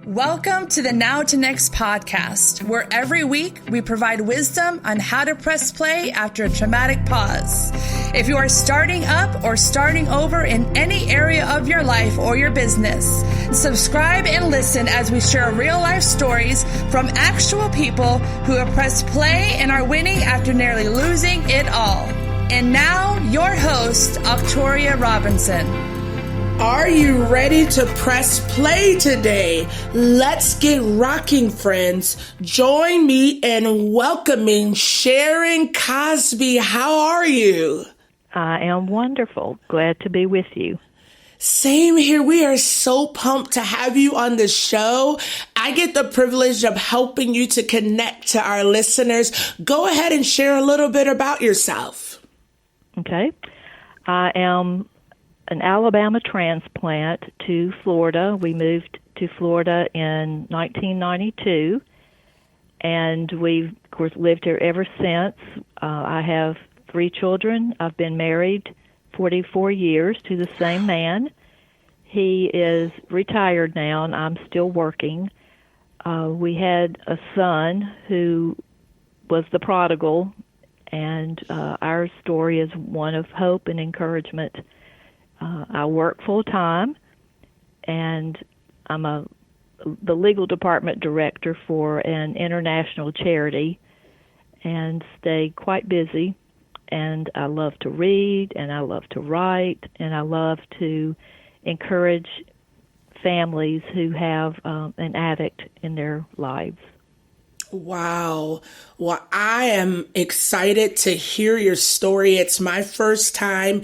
Welcome to the Now to Next podcast, where every week we provide wisdom on how to press play after a traumatic pause. If you are starting up or starting over in any area of your life or your business, subscribe and listen as we share real life stories from actual people who have pressed play and are winning after nearly losing it all. And now, your host, Octoria Robinson. Are you ready to press play today? Let's get rocking, friends. Join me in welcoming Sharron Cosby. How are you? I am wonderful. Glad to be with you. Same here. We are so pumped to have you on the show. I get the privilege of helping you to connect to our listeners. Go ahead and share a little bit about yourself. Okay. I am an Alabama transplant to Florida. We moved to Florida in 1992, and we've, of course, lived here ever since. I have 3 children. I've been married 44 years to the same man. He is retired now, and I'm still working. We had a son who was the prodigal, and our story is one of hope and encouragement. I work full-time, and I'm the legal department director for an international charity and stay quite busy. And I love to read, and I love to write, and I love to encourage families who have an addict in their lives. Wow. Well, I am excited to hear your story. It's my first time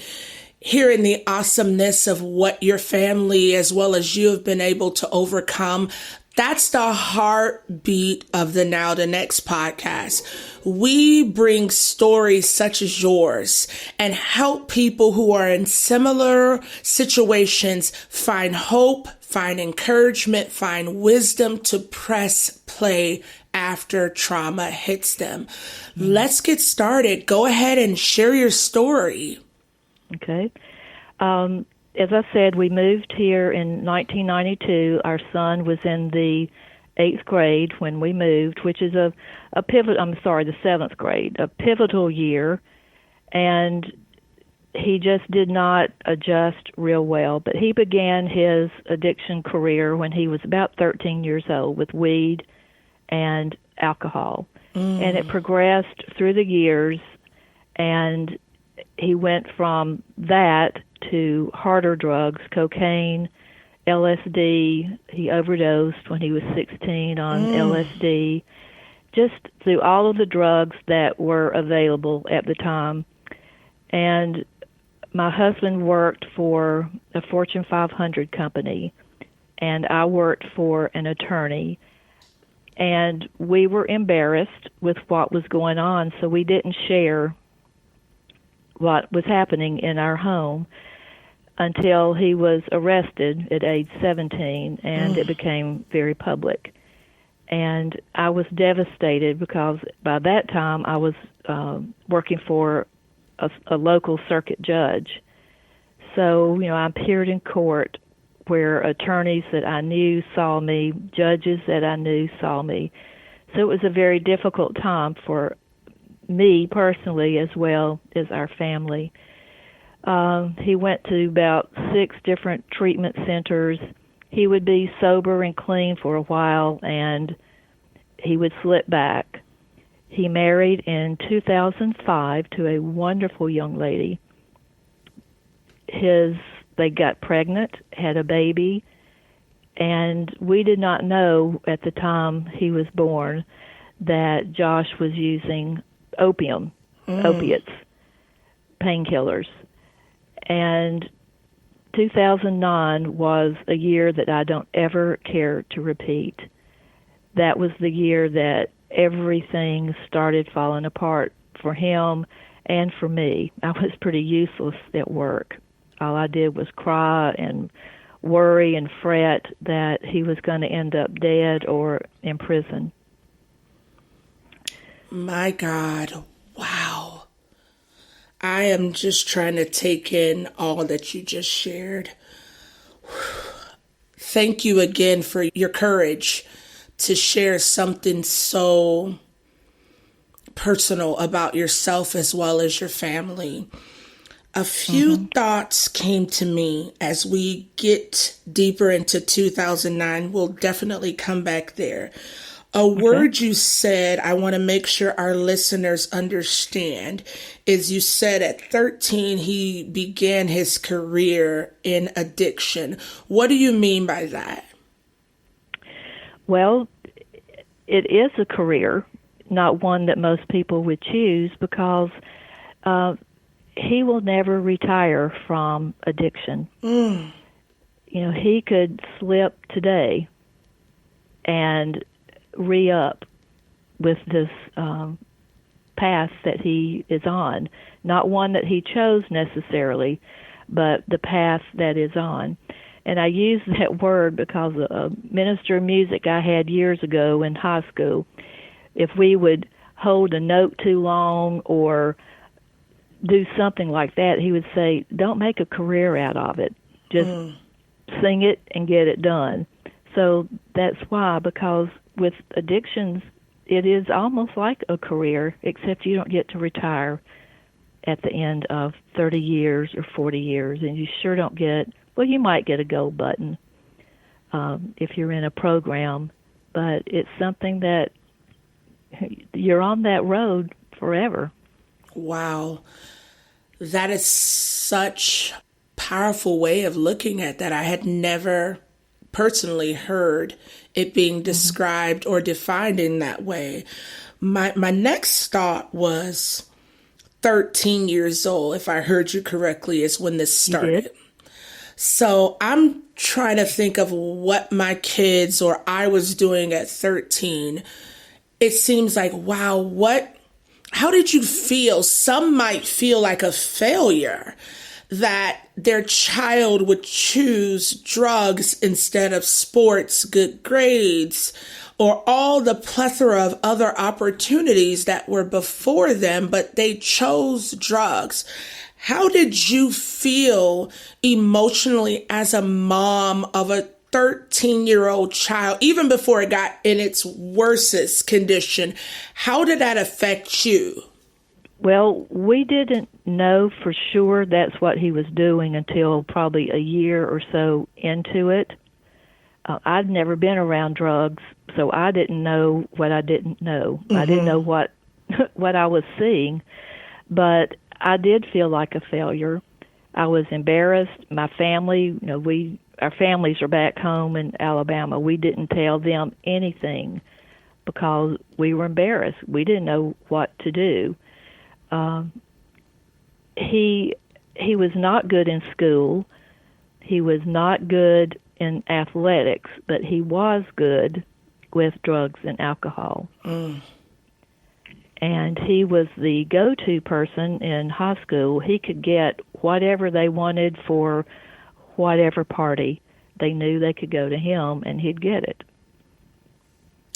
hearing the awesomeness of what your family as well as you have been able to overcome. That's the heartbeat of the Now to Next podcast. We bring stories such as yours and help people who are in similar situations find hope, find encouragement, find wisdom to press play after trauma hits them. Let's get started. Go ahead and share your story. Okay. As I said, we moved here in 1992. Our son was in the 8th grade when we moved, which is the 7th grade, a pivotal year. And he just did not adjust real well. But he began his addiction career when he was about 13 years old with weed and alcohol. And it progressed through the years, and he went from that to harder drugs, cocaine, LSD. He overdosed when he was 16 on LSD, just through all of the drugs that were available at the time. And my husband worked for a Fortune 500 company, and I worked for an attorney. And we were embarrassed with what was going on, so we didn't share what was happening in our home until he was arrested at age 17, and it became very public. And I was devastated because by that time I was working for a local circuit judge. So, I appeared in court where attorneys that I knew saw me, judges that I knew saw me. So it was a very difficult time for me personally as well as our family. He went to about 6 different treatment centers. He would be sober and clean for a while, and he would slip back. He married in 2005 to a wonderful young lady. They got pregnant, had a baby, and we did not know at the time he was born that Josh was using opiates, painkillers. And 2009 was a year that I don't ever care to repeat. That was the year that everything started falling apart for him and for me. I was pretty useless at work. All I did was cry and worry and fret that he was going to end up dead or in prison. My God. Wow. I am just trying to take in all that you just shared. thank you again for your courage to share something so personal about yourself as well as your family. A few thoughts came to me as we get deeper into 2009. We'll definitely come back there. A word you said, I want to make sure our listeners understand, is you said at 13 he began his career in addiction. What do you mean by that? Well, it is a career, not one that most people would choose, because he will never retire from addiction. You know, he could slip today and re-up with this path that he is on. Not one that he chose necessarily, but the path that is on. And I use that word because a minister of music I had years ago in high school, if we would hold a note too long or do something like that, he would say, don't make a career out of it. Just sing it and get it done. So that's why, because with addictions, it is almost like a career, except you don't get to retire at the end of 30 years or 40 years, and you sure don't get, well, you might get a gold button if you're in a program, but it's something that you're on that road forever. Wow. That is such a powerful way of looking at that. I had never personally heard it being described or defined in that way. My next thought was 13 years old, if I heard you correctly, is when this started. So I'm trying to think of what my kids or I was doing at 13. It seems like, wow, how did you feel? Some might feel like a failure that their child would choose drugs instead of sports, good grades, or all the plethora of other opportunities that were before them, but they chose drugs. How did you feel emotionally as a mom of a 13-year-old child, even before it got in its worstest condition? How did that affect you? Well, we didn't know for sure that's what he was doing until probably a year or so into it. I'd never been around drugs, so I didn't know what I didn't know. I didn't know what I was seeing, but I did feel like a failure. I was embarrassed. My family, our families are back home in Alabama. We didn't tell them anything because we were embarrassed. We didn't know what to do. He was not good in school. He was not good in athletics, but he was good with drugs and alcohol. And he was the go-to person in high school. He could get whatever they wanted for whatever party. They knew they could go to him and he'd get it.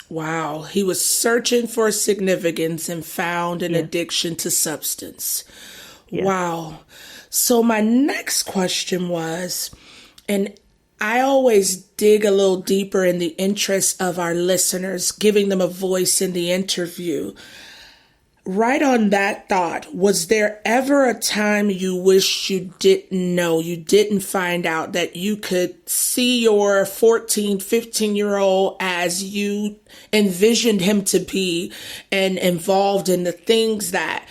Wow. He was searching for significance and found an addiction to substance. Yeah. Wow. So my next question was, and I always dig a little deeper in the interest of our listeners, giving them a voice in the interview. Right on that thought, was there ever a time you wished you didn't know, you didn't find out, that you could see your 14, 15-year-old as you envisioned him to be and involved in the things that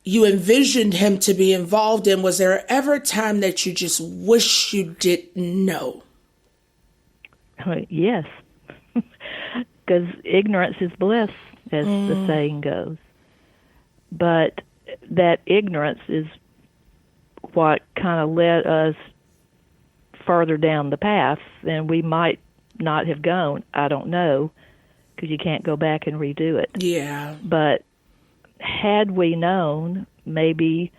you envisioned him to be involved in? Was there ever a time that you just wish you didn't know? Yes, because ignorance is bliss, as the saying goes. But that ignorance is what kind of led us further down the path than we might not have gone. I don't know, because you can't go back and redo it. Yeah. But had we known, maybe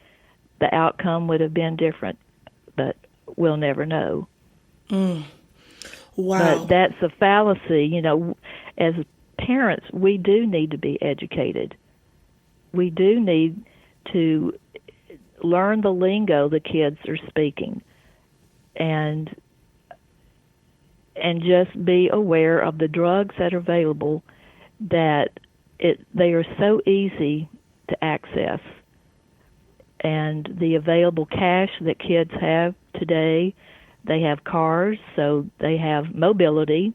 the outcome would have been different, but we'll never know. Wow. But that's a fallacy. As parents, we do need to be educated. We do need to learn the lingo the kids are speaking. And and just be aware of the drugs that are available, that they are so easy to access. And the available cash that kids have today, they have cars, so they have mobility.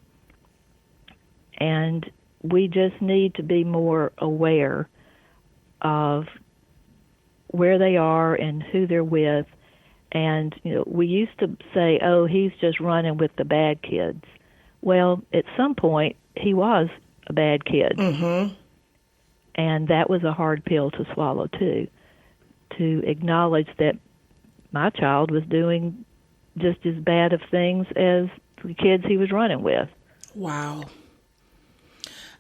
And we just need to be more aware of where they are and who they're with. And, we used to say, oh, he's just running with the bad kids. Well, at some point, he was a bad kid. Mm-hmm. And that was a hard pill to swallow, too, to acknowledge that my child was doing just as bad of things as the kids he was running with. Wow.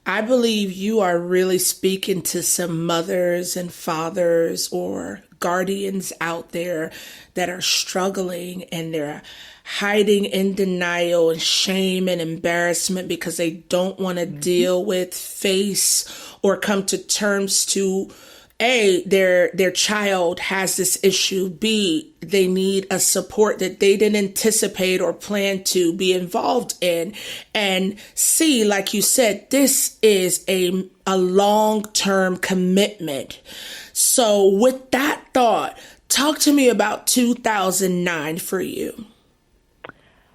I believe you are really speaking to some mothers and fathers or guardians out there that are struggling, and they're hiding in denial and shame and embarrassment because they don't want to deal with, face, or come to terms to A, their child has this issue. B, they need a support that they didn't anticipate or plan to be involved in. And C, like you said, this is a long-term commitment. So with that thought, talk to me about 2009 for you.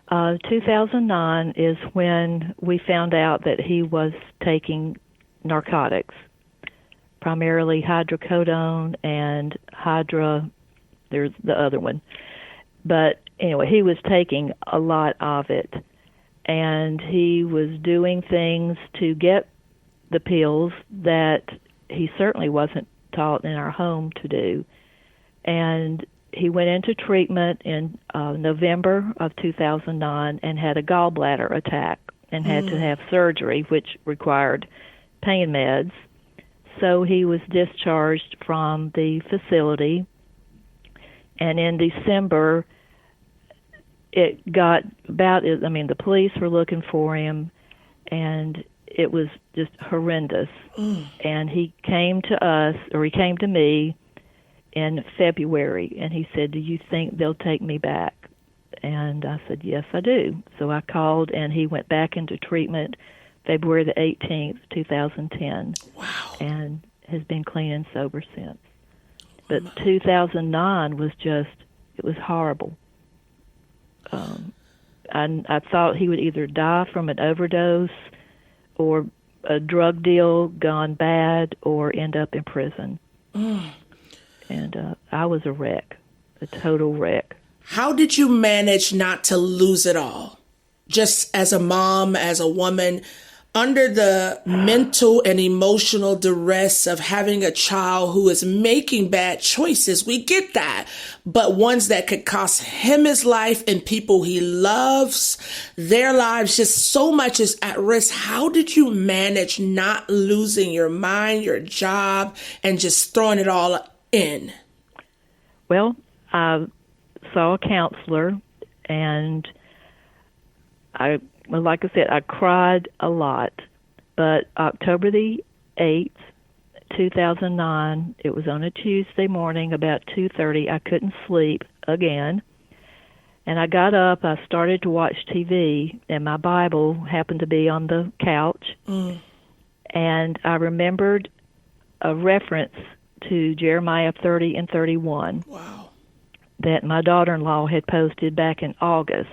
2009 is when we found out that he was taking narcotics, primarily hydrocodone and there's the other one. But anyway, he was taking a lot of it, and he was doing things to get the pills that he certainly wasn't taught in our home to do. And he went into treatment in November of 2009 and had a gallbladder attack and had to have surgery, which required pain meds. So he was discharged from the facility, and in December, it got the police were looking for him, and it was just horrendous. And he came to me in February, and he said, "Do you think they'll take me back?" And I said, "Yes, I do." So I called, and he went back into treatment February the 18th, 2010. Wow. And has been clean and sober since. But 2009 was it was horrible. I thought he would either die from an overdose or a drug deal gone bad or end up in prison. And I was a wreck, a total wreck. How did you manage not to lose it all? Just as a mom, as a woman, under the mental and emotional duress of having a child who is making bad choices. We get that, but ones that could cost him his life and people he loves, their lives, just so much is at risk. How did you manage not losing your mind, your job, and just throwing it all in? Well, I saw a counselor, and like I said, I cried a lot. But October the 8th, 2009, it was on a Tuesday morning about 2:30. I couldn't sleep again. And I got up, I started to watch TV, and my Bible happened to be on the couch. And I remembered a reference to Jeremiah 30 and 31. Wow. That my daughter-in-law had posted back in August.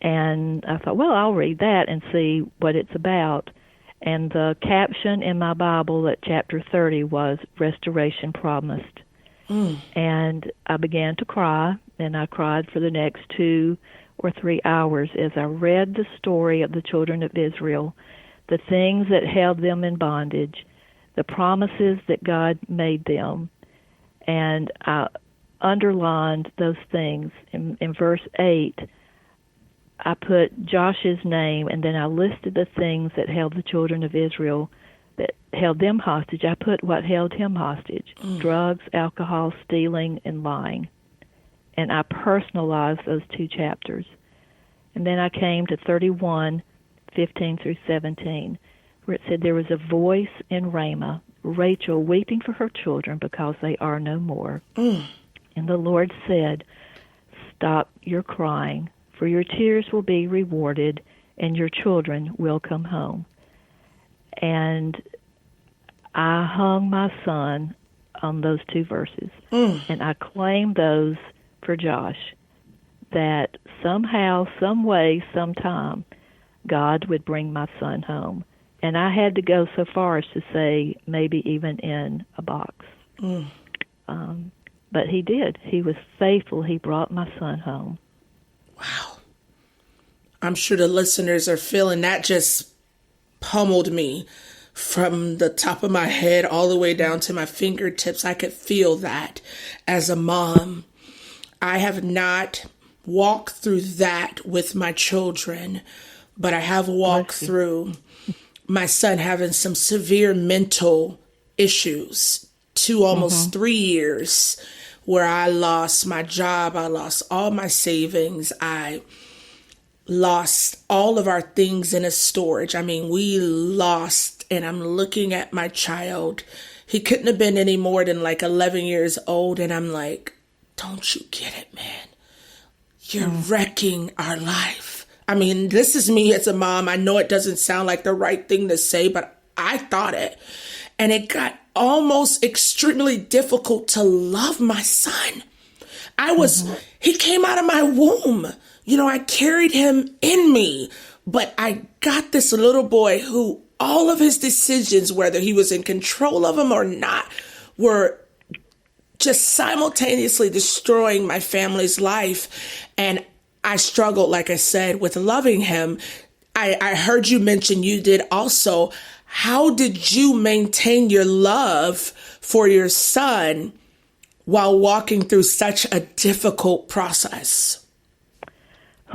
And I thought, well, I'll read that and see what it's about. And the caption in my Bible at chapter 30 was restoration promised. And I began to cry, and I cried for the next 2 or 3 hours as I read the story of the children of Israel, the things that held them in bondage, the promises that God made them. And I underlined those things. In verse 8, I put Josh's name, and then I listed the things that held the children of Israel, that held them hostage. I put what held him hostage: drugs, alcohol, stealing, and lying. And I personalized those 2 chapters. And then I came to 31, 15 through 17, where it said, "There was a voice in Ramah, Rachel weeping for her children because they are no more. And the Lord said, stop your crying, for your tears will be rewarded, and your children will come home. And I hung my son on those two verses, and I claimed those for Josh, that somehow, some way, sometime, God would bring my son home. And I had to go so far as to say maybe even in a box. But he did. He was faithful. He brought my son home. Wow. I'm sure the listeners are feeling that. Just pummeled me from the top of my head all the way down to my fingertips. I could feel that as a mom. I have not walked through that with my children, but I have walked through my son having some severe mental issues, 3 years, where I lost my job, I lost all my savings, I lost all of our things in a storage. I mean, we lost, and I'm looking at my child. He couldn't have been any more than like 11 years old, and I'm like, don't you get it, man? You're wrecking our life. I mean, this is me as a mom. I know it doesn't sound like the right thing to say, but I thought it. And it got almost extremely difficult to love my son. He came out of my womb. You know, I carried him in me, but I got this little boy who all of his decisions, whether he was in control of them or not, were just simultaneously destroying my family's life. And I struggled, like I said, with loving him. I heard you mention you did also. How did you maintain your love for your son while walking through such a difficult process?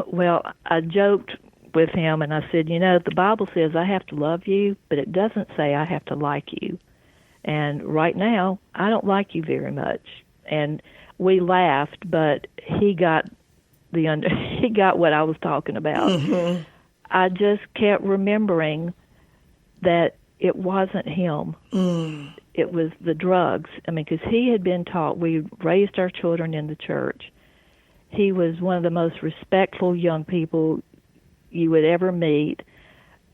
Well, I joked with him and I said, you know, the Bible says I have to love you, but it doesn't say I have to like you. And right now, I don't like you very much. And we laughed, but he got he got what I was talking about. I just kept remembering that it wasn't him. It was the drugs. I mean, because he had been taught, we raised our children in the church. He was one of the most respectful young people you would ever meet,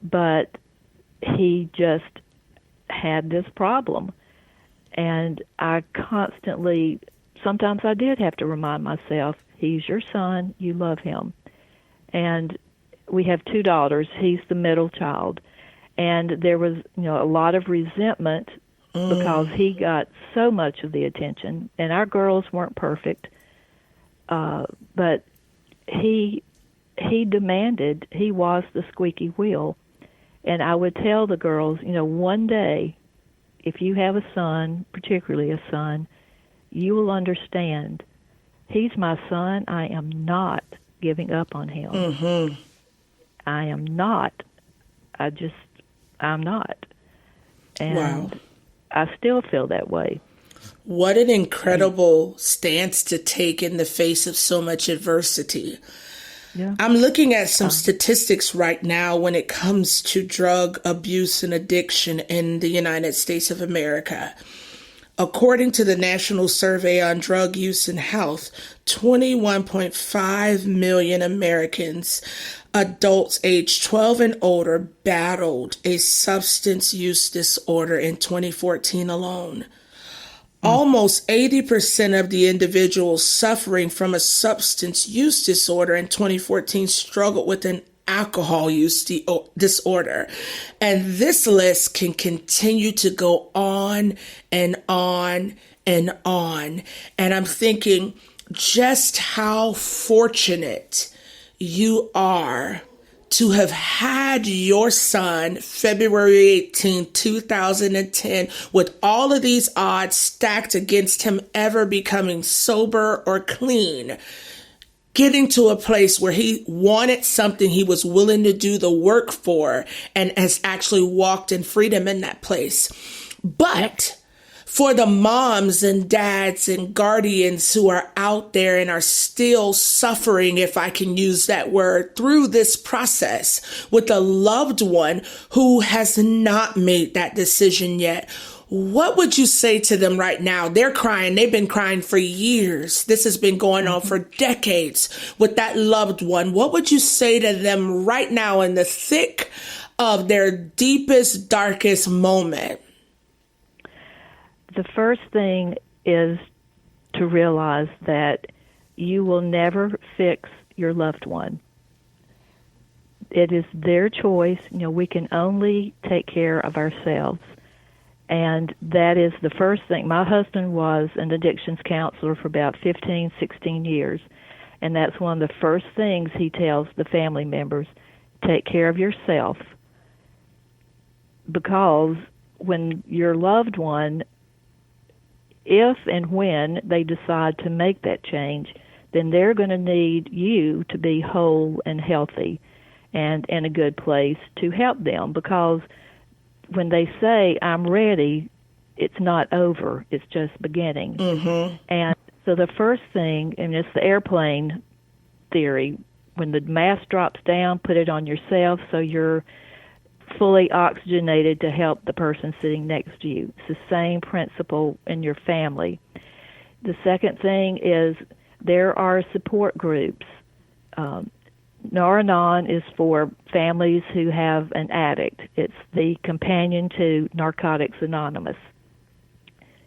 but he just had this problem. And I constantly, sometimes I did have to remind myself, he's your son, you love him. And we have 2 daughters. He's the middle child. And there was, you know, a lot of resentment because he got so much of the attention. And our girls weren't perfect, but he demanded, he was the squeaky wheel. And I would tell the girls, you know, one day, if you have a son, particularly a son, you will understand. He's my son. I am not giving up on him. I am not. I'm not. And I still feel that way. What an incredible stance to take in the face of so much adversity. Yeah. I'm looking at some statistics right now when it comes to drug abuse and addiction in the United States of America. According to the National Survey on Drug Use and Health, 21.5 million Americans, adults aged 12 and older, battled a substance use disorder in 2014 alone. Almost 80% of the individuals suffering from a substance use disorder in 2014 struggled with an alcohol use disorder. And this list can continue to go on and on and on. And I'm thinking just how fortunate you are to have had your son February 18, 2010, with all of these odds stacked against him ever becoming sober or clean, getting to a place where he wanted something he was willing to do the work for and has actually walked in freedom in that place. But for the moms and dads and guardians who are out there and are still suffering, if I can use that word, through this process with a loved one who has not made that decision yet, What would you say to them right now? They're crying. They've been crying for years. This has been going on for decades with that loved one. What would you say to them right now in the thick of their deepest, darkest moment? The first thing is to realize that you will never fix your loved one. It is their choice. We can only take care of ourselves. And that is the first thing. My husband was an addictions counselor for about 15, 16 years. And that's one of the first things he tells the family members: take care of yourself. Because when your loved one, if and when they decide to make that change, then they're going to need you to be whole and healthy and in a good place to help them. Because when they say, I'm ready, it's not over. It's just beginning. Mm-hmm. And so the first thing, and it's the airplane theory, when the mask drops down, put it on yourself so you're fully oxygenated to help the person sitting next to you. It's the same principle in your family. The second thing is there are support groups. Nar-Anon is for families who have an addict. It's the companion to Narcotics Anonymous.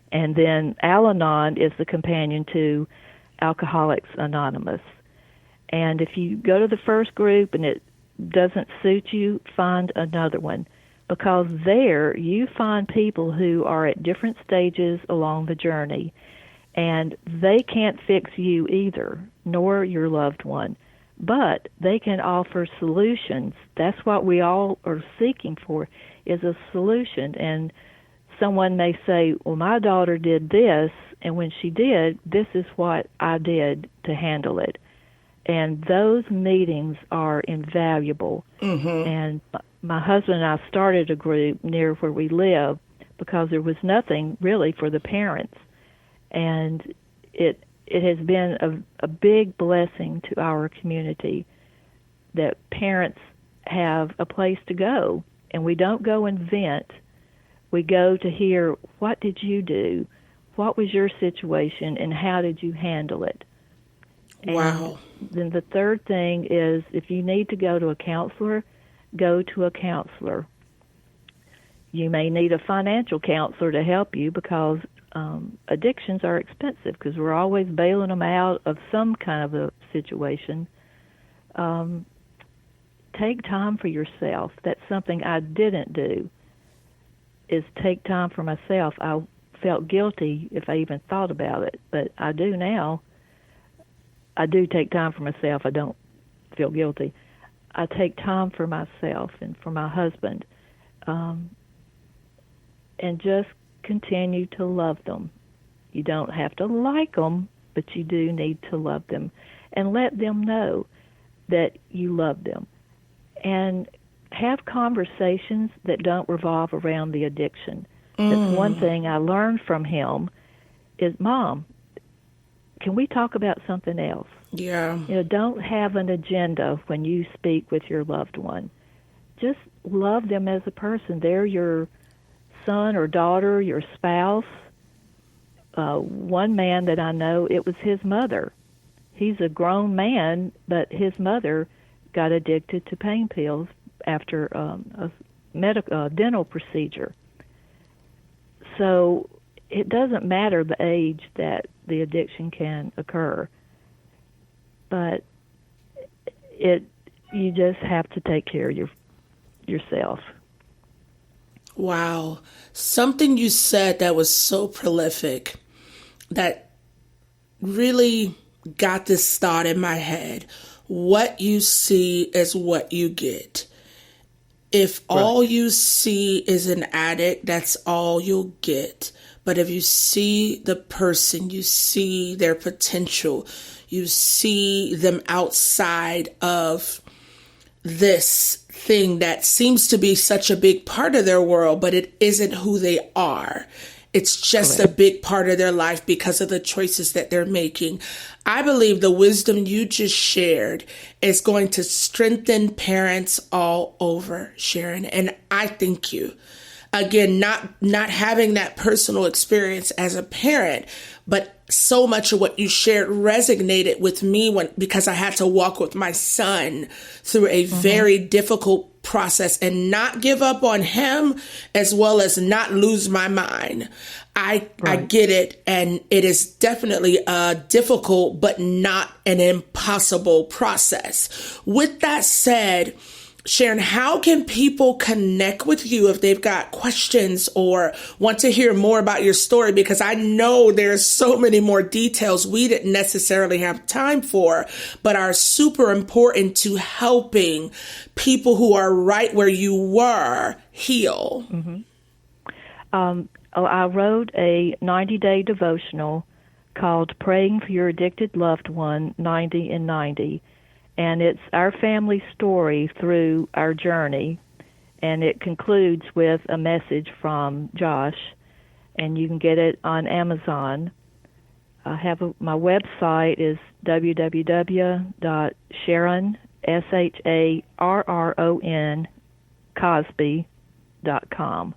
And then Al-Anon is the companion to Alcoholics Anonymous. And if you go to the first group and it doesn't suit you, find another one. Because there you find people who are at different stages along the journey. And they can't fix you either, nor your loved one. But they can offer solutions. That's what we all are seeking for, is a solution. And someone may say, well, my daughter did this, and when she did, this is what I did to handle it. And those meetings are invaluable. Mm-hmm. And my husband and I started a group near where we live because there was nothing really for the parents. And it has been a big blessing to our community that parents have a place to go. And we don't go and vent. We go to hear, what did you do? What was your situation, and how did you handle it? Wow. And then the third thing is, if you need to go to a counselor, go to a counselor. You may need a financial counselor to help you because addictions are expensive because we're always bailing them out of some kind of a situation. Take time for yourself. That's something I didn't do, is take time for myself. I felt guilty if I even thought about it, but I do now. I do take time for myself. I don't feel guilty. I take time for myself and for my husband, and just continue to love them. You don't have to like them, but you do need to love them, and let them know that you love them. And have conversations that don't revolve around the addiction. That's one thing I learned from him is, Mom, can we talk about something else? Yeah. Don't have an agenda when you speak with your loved one. Just love them as a person. They're your son or daughter, your spouse. One man that I know, it was his mother. He's a grown man, but his mother got addicted to pain pills after a dental procedure. So it doesn't matter the age that the addiction can occur, but you just have to take care of yourself. Wow. Something you said that was so prolific that really got this thought in my head. What you see is what you get. If all you see is an addict, that's all you'll get. But if you see the person, you see their potential, you see them outside of this thing that seems to be such a big part of their world, but it isn't who they are. It's just a big part of their life because of the choices that they're making. I believe the wisdom you just shared is going to strengthen parents all over, Sharron. And I thank you. again, not having that personal experience as a parent, but so much of what you shared resonated with me because I had to walk with my son through a very difficult process and not give up on him, as well as not lose my mind. I get it. And it is definitely a difficult, but not an impossible process. With that said, Sharron, how can people connect with you if they've got questions or want to hear more about your story? Because I know there's so many more details we didn't necessarily have time for, but are super important to helping people who are right where you were heal. I wrote a 90-day devotional called Praying for Your Addicted Loved One, 90 in 90. And it's our family story through our journey, and it concludes with a message from Josh, and you can get it on Amazon. My website is www.Sharron, Sharron, Cosby.com.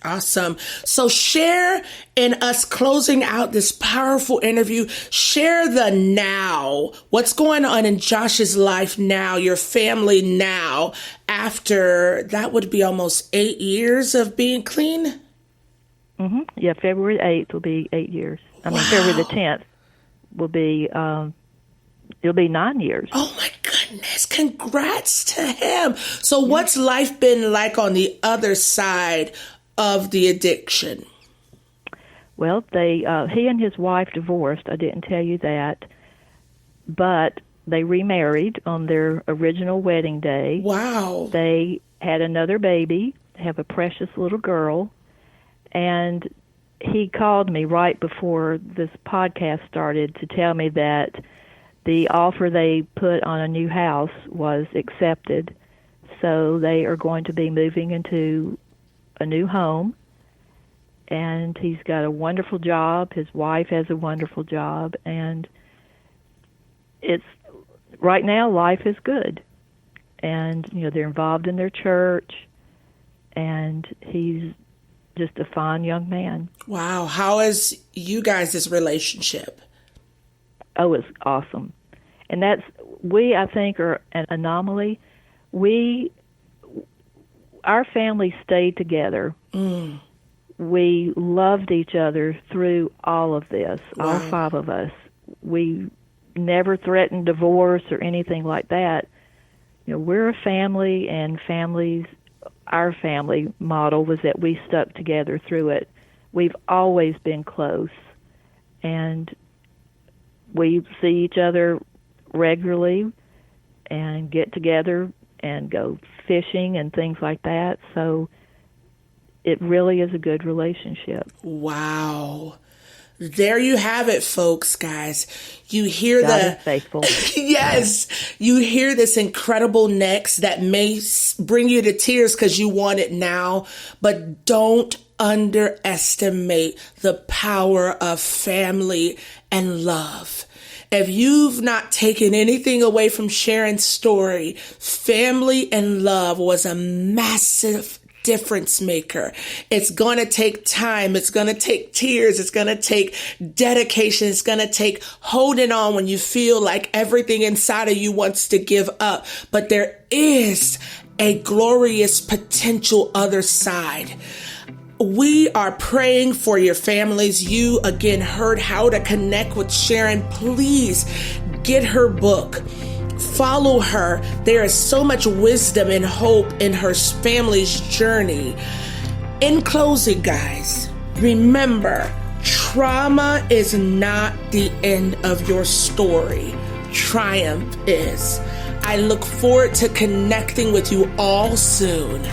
Awesome. So share in us closing out this powerful interview. Share the now. What's going on in Josh's life now, your family now, after that would be almost 8 years of being clean? Yeah, February 8th will be 8 years. February the 10th will be, it'll be 9 years. Oh my goodness. Congrats to him. So what's life been like on the other side of the addiction? Well, he and his wife divorced. I didn't tell you that, but they remarried on their original wedding day. Wow. They had another baby, have a precious little girl, and he called me right before this podcast started to tell me that the offer they put on a new house was accepted, so they are going to be moving into a new home, and he's got a wonderful job. His wife has a wonderful job, and it's right now life is good. And they're involved in their church, and he's just a fine young man. Wow. How is you guys' relationship? Oh, it's awesome. And I think, are an anomaly. Our family stayed together. We loved each other through all of this, all 5 of us. We never threatened divorce or anything like that. We're a family, and our family model was that we stuck together through it. We've always been close, and we see each other regularly and get together and go fishing and things like that. So it really is a good relationship. Wow. There you have it, folks, guys. You hear God is faithful. Yes. You hear this incredible next that may bring you to tears because you want it now, but don't underestimate the power of family and love. If you've not taken anything away from Sharron's story, family and love was a massive difference maker. It's going to take time. It's going to take tears. It's going to take dedication. It's going to take holding on when you feel like everything inside of you wants to give up. But there is a glorious potential other side. We are praying for your families. You, again, heard how to connect with Sharron. Please get her book. Follow her. There is so much wisdom and hope in her family's journey. In closing, guys, remember, trauma is not the end of your story. Triumph is. I look forward to connecting with you all soon.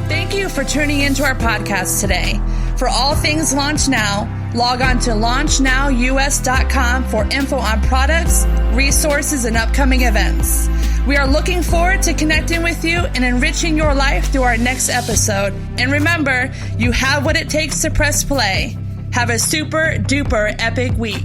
Thank you for tuning into our podcast today. For all things Launch Now, log on to launchnowus.com for info on products, resources, and upcoming events. We are looking forward to connecting with you and enriching your life through our next episode. And remember, you have what it takes to press play. Have a super duper epic week.